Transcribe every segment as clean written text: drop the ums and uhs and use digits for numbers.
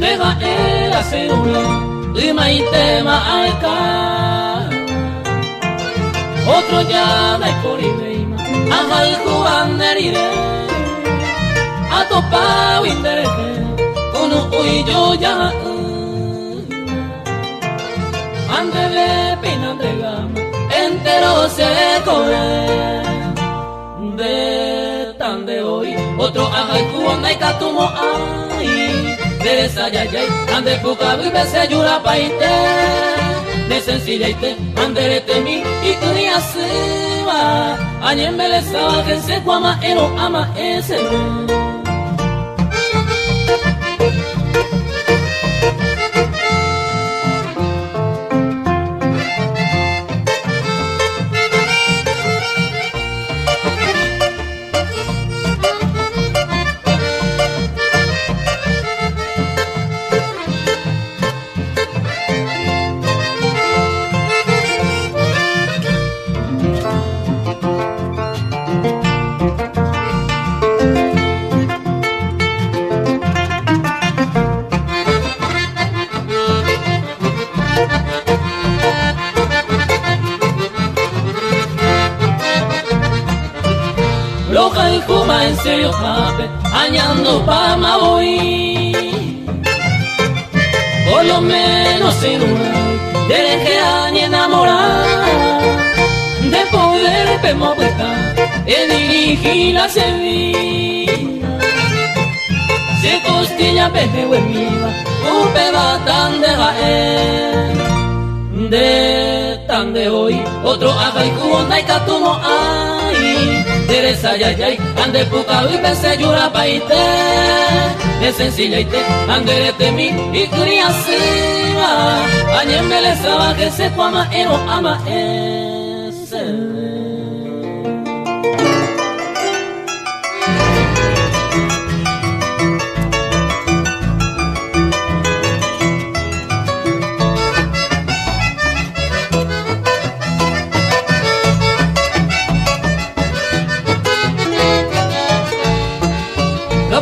Deja el acero y maitema aika otro ya de coribeima ajal kubanderire atopa windereke uno uy yo ya ande de pina de gama entero se coge de tan de hoy otro ajal kubandaika tumo ay Deresa yayay, ande puka vive se yura paite, de sencillite, anderete mi y kuriasiva, añembele sawa que se guama ero ama ese. Loca y kuma en serio pape, añando pa' Maui. Por lo menos en una, desde que añe enamorar, de poder pemopuesta, de dirigir la Sevilla. Se costilla peje huemiva, upe batan de gael. De tan de hoy, otro aja y cubonda y catumo ay. Teresa yayay, ande puka y pense yura paite. De sencillite, anderete mi y kuriasiva. Añembele saba que se cuama ero ama ese.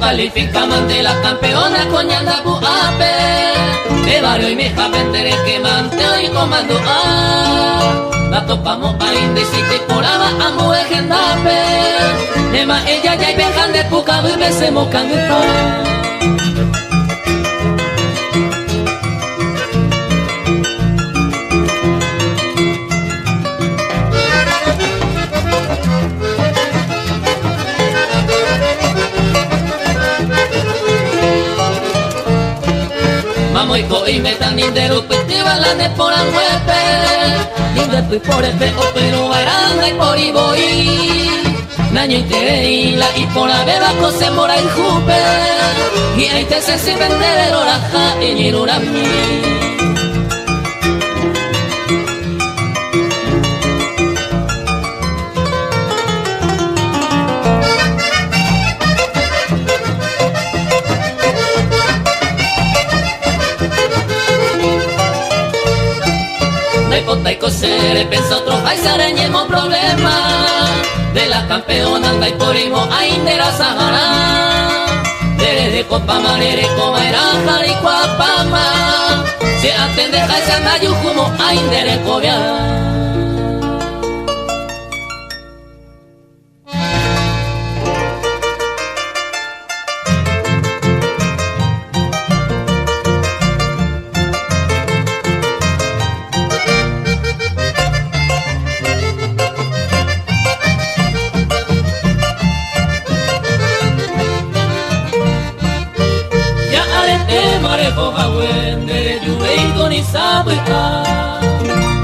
Calificaban de la campeona coñanda buape de barrio y mi javentere que manteo y comando la topamos a indecite poraba a muegendape nema ella ya y vengan de puca vive se mocan y me tan indero pestival la de por anhuepe y después por el peo pero baranda y por y voy naño y la y por haber bajo se mora y jupe y ahí te se sirven de oraja y ñirura mi y coser, pensa otro país arañemos problema de la campeona anda y por imo a indera Sahara de copa marere como era jaricuapama se atende a esa nayu como a indere cobia.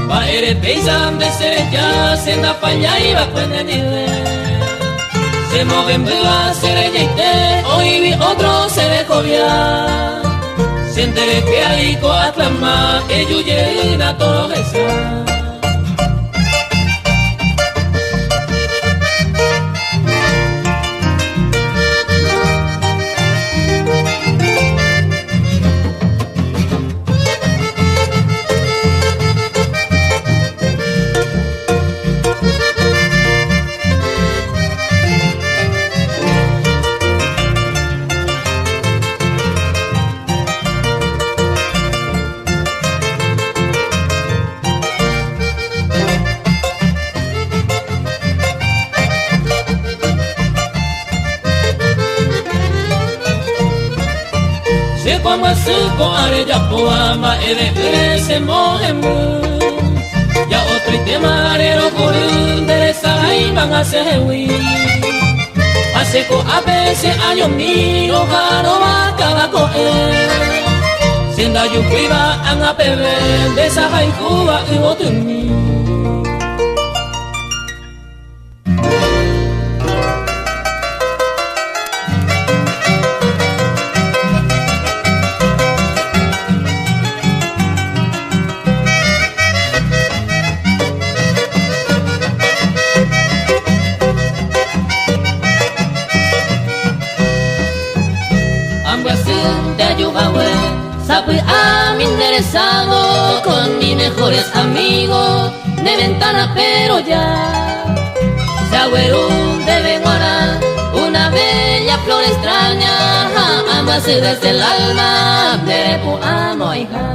Va ere peisan de serella se na falla y va cuende dile se moven viva serella y te hoy vi otro se ve cobia se entere que ahí coatlama que yuye na todo esa. como suko areya poama ere se mohemu ya otro tema arero por interesa y van a ser hui hace ko a veces año miro jaro va cada coe siendo yo cuiva an a pebe de esa haikuba y otro mi Sabe a mi interesado con mis mejores amigos de ventana pero ya se agüerún de Benguara una bella flor extraña ambas desde el alma de amo hija.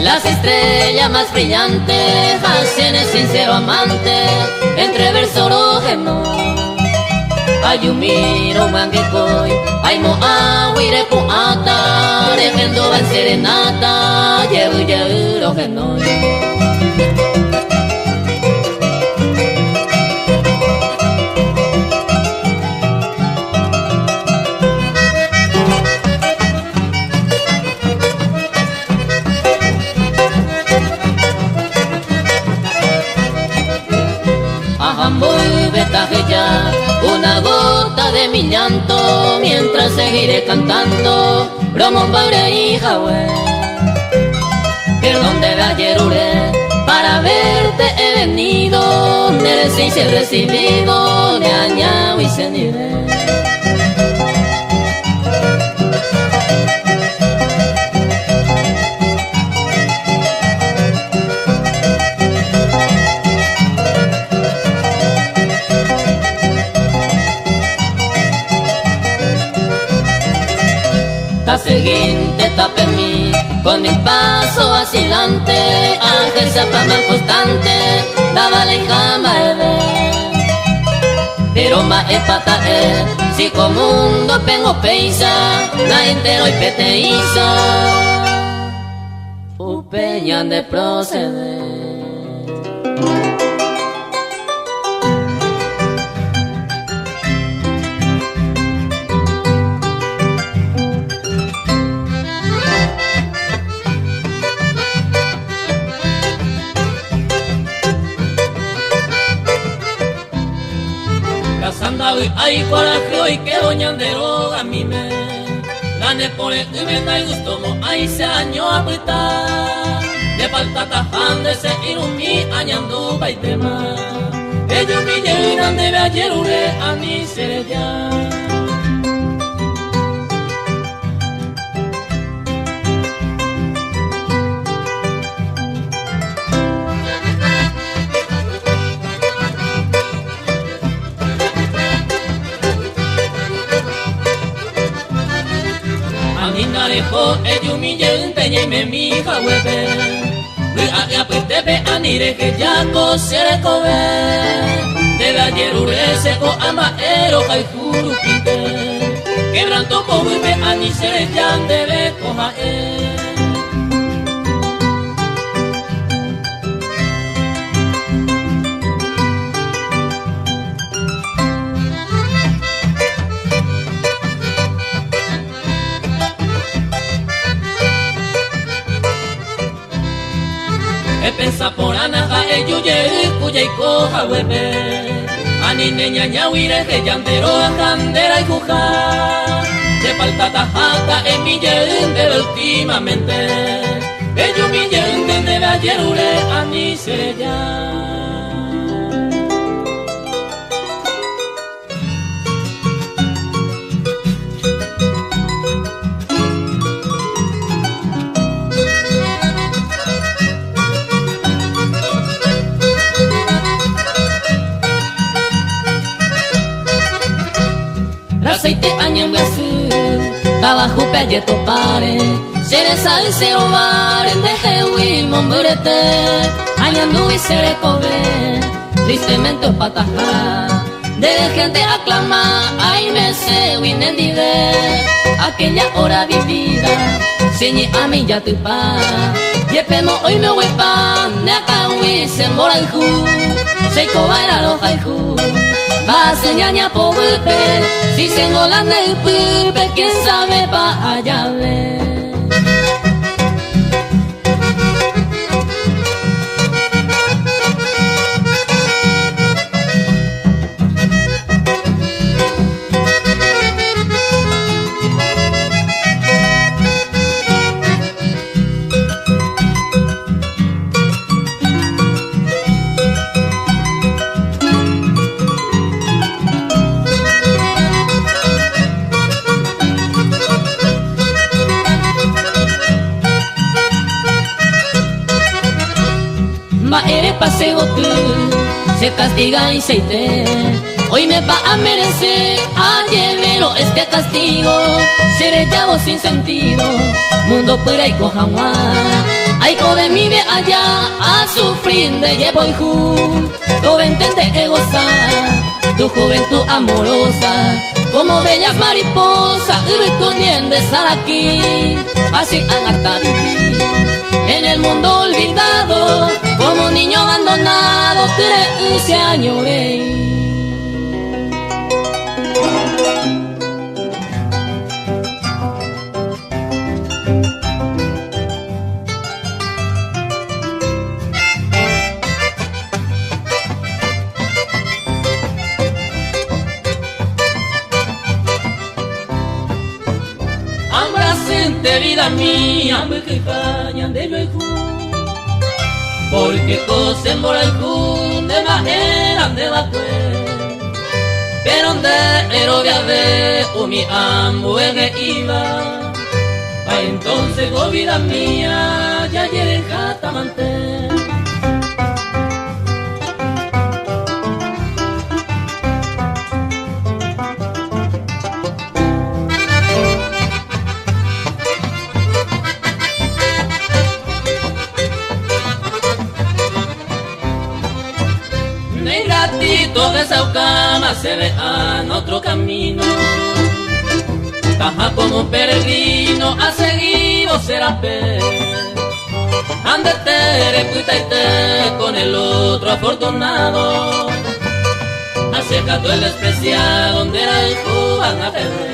Las estrellas más brillantes hacen el sincero amante entre verso rojeno ayumiro manguecoy aimo aguire poata remendo van serenata yebu rojeno una gota de mi llanto mientras seguiré cantando Bromón Baure y Jahue perdón de Gallerure para verte he venido merece y ser recibido de añao y senire la siguiente etapa en mí, con mi paso vacilante, ángel zapama constante, daba la encama pero ma epata si como mundo pengo peisa, la entero y peteiza, upeñan de proceder. Ay, coraje hoy que doña Andero a mí me la ne por el me da gusto mo ay se año a puta de falta tajando ese irumi añando baitema ellos mi llegan de ayer ure a mi ser ya Narejo ellos mi llegan me mi jahuepe a putepe anire que ya cosere cobe de ayer ure seco amaero jaijuru pinte quebranto cobe ani sere yan debe coja pensa por anaja yuye cuya y coja huepe ani neña ñahuire que yandero a candera y cuja de falta tajata en mi yende últimamente ellos mi yende de ayer ure ani se ya miembro azul, trabajo pelle topare, seresa y se ovare, deje huir mombrete, añando y se recobre, tristemente pataja, de gente aclamar, ay me se winendide, aquella hora vivida, señi a mí ya tu pa, yepemo hoy me huepa, ne acá hui se mora el ju, se cobaira lo jaiju. Va señaña pobre, si se engolan el pupe, quién sabe pa allá ver. Eres paseo tú, se castiga y se ite. Hoy me va a merecer, a llevero este castigo. Seré llavo sin sentido, mundo pura y cojaguá. Ay, de mi ve allá, a sufrir de llevo y ju. Tu entende que gozar, tu juventud amorosa. Como bellas mariposas, escondiendo estar aquí. Así han hasta vivir en el mundo olvidado, como un niño abandonado, 13 años de. Ambracente vida mía, me que cañan de lo porque cose mora el jun de manera de la cue, pero de erovia de mi amo que iba, pa entonces go vida mía, ya llegué jatamante. De Saucama se ve en otro camino, baja como un peregrino, ha seguido Serapé. Andete, puita y te con el otro afortunado, acercado el despreciado, donde era el Juan a perder.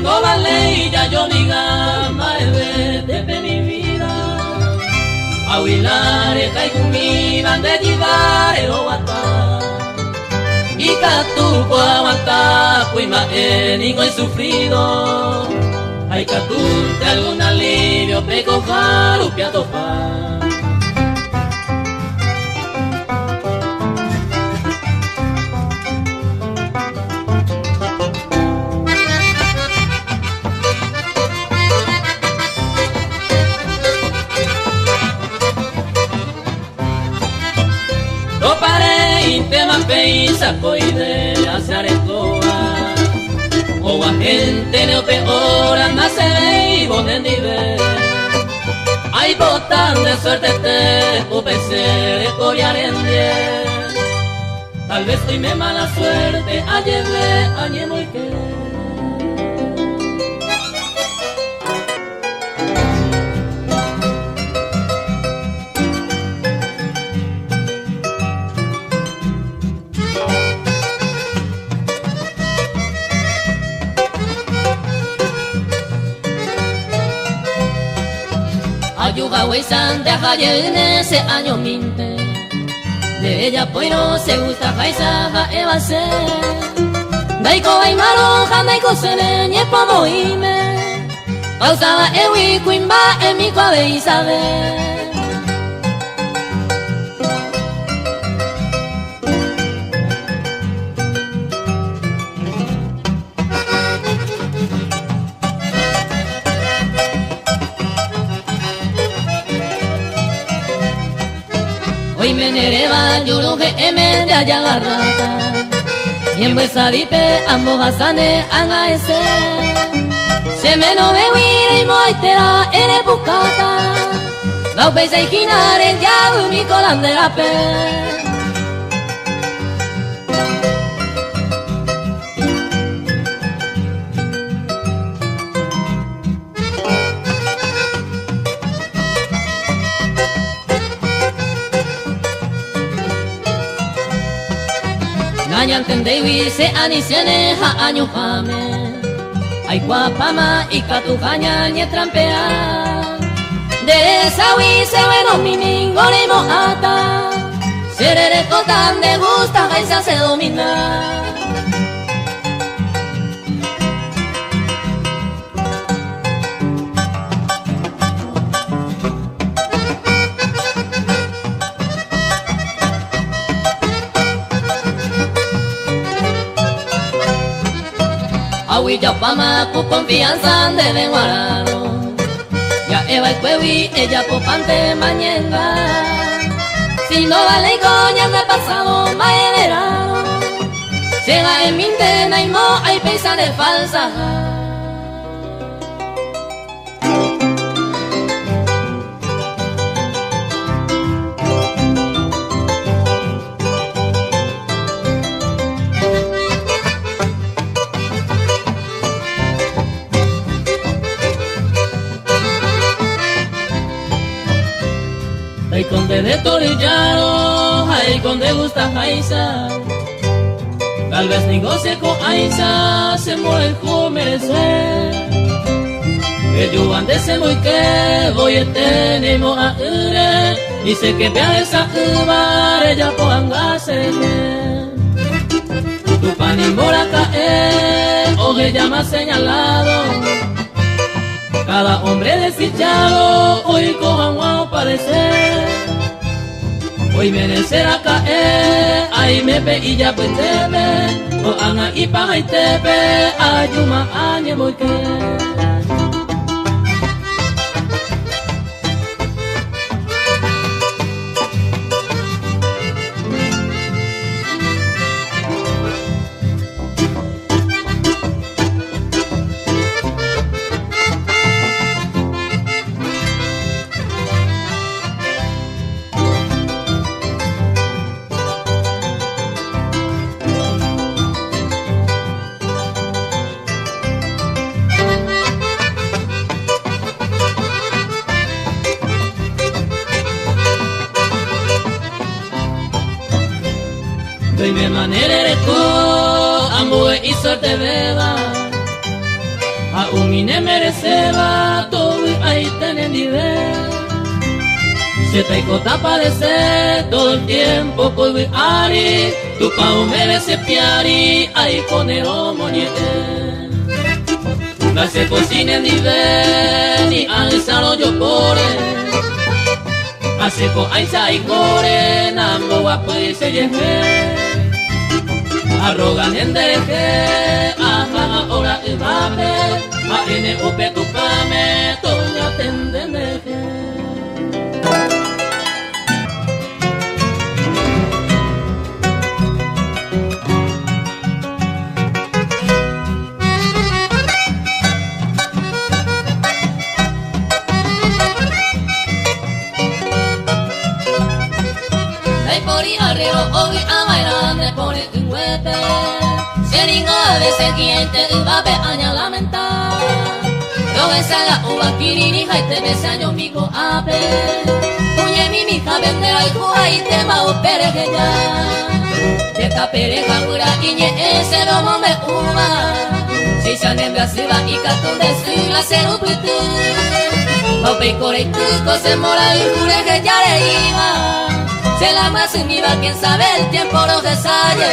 No vale ya yo diga maeve de mi vida, a huilare caigumiban de llevar el oata, y catuco aguanta cuima enigo y sufrido, hay catunte algún alivio peco jarupia topa. Peisa coide hacer toa, o a gente no peor nace y bonen nivel. Hay botan de suerte te o pese de coviarende. Tal vez hoy me mala suerte, ayer añemo y que. Ayuga Weisan de Haye en ese año minte, de ella pues no se gusta Jaisaja Eva se Daiko Aymaro Janaiko Sene Niepo Moime Pausaba Ewi Quimba Emiko Abe Isabel. hoy me nereva yuruge eme de allá garrata. Y en vuesa dipe ambos hasane anga ese. Se me no ve huire y moitera ere buscata. Lau peisa y kinare ya mi colandera pe. Nanya entendei se anisiene ha año jame. Ay guapama y catujanya ni trampea. De esa se bueno mi mingorimo ata. Serere cotan de gusta y se hace dominar. Awi pama por confianza de lenguarano. Ya eva el cuevi, ella popante mañenga. Si no vale coña del pasado, maederano. Llega en mi intena y mo hay pesa de falsa. Ay conde de Torillano, ay conde gusta Aiza. Tal vez negocie con Aiza, se muere el merecer. Que yo ande se muy que voy a tener a ure. Y sé que vea esa uva, ella ponga se tu pan y mora caer, o ella me ha señalado. Cada hombre desdichado hoy cojan a parecer. Hoy viene ser a caer, ay me pe y ya pues tebe. O anga y paga y tebe, ayuma añe voy que. Hoy me manere ko amboe y suerte beba. A umine mereceba todo ahí tenen nivel. Se te cota padecer todo el tiempo con ari. Tu pao merece piari ahí conero moñete. No se cocina en nivel ni alzaro yo pore. Hace ko aisa y core nambo guapo y se lleve. Arrogan en deje, ajá ahora el vape, a ene upe tu pame, toda tenden deje. Dai pori arriero ogi amairande pori ingwete. Seringo a veces quien te va a aña lamentar. Yo esa la uva kirini jaite bese año mico ape. Puñe mi mija vendera y juja y te va a pereje ya. De capereja gura iñe ese domo me uva. Si se anembra se va y cato de su la cero putu. Paupe y coreituco se mora y jureje ya le iba. Se la más univa, quien sabe el tiempo los desalle.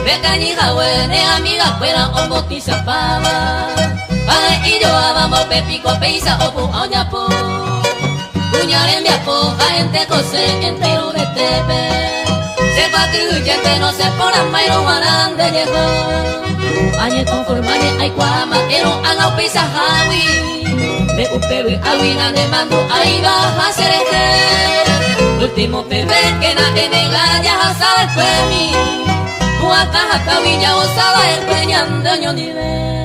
Becañija buene amiga fuera o botiza pava. Paga y yo vamos pepico peisa o pu oña pu. Ñaren de apoja, gente cose, entero de tepe. Se patrullete, no se poran, mairo maran de llegó. Añe con formane, ay cuama, ero angao pisa hawi. De upero y awina de mando, ahí baja cereje. Último bebé que na enega ya sabe fue mi. Cuata hasta villa osada empeñando ño nivel.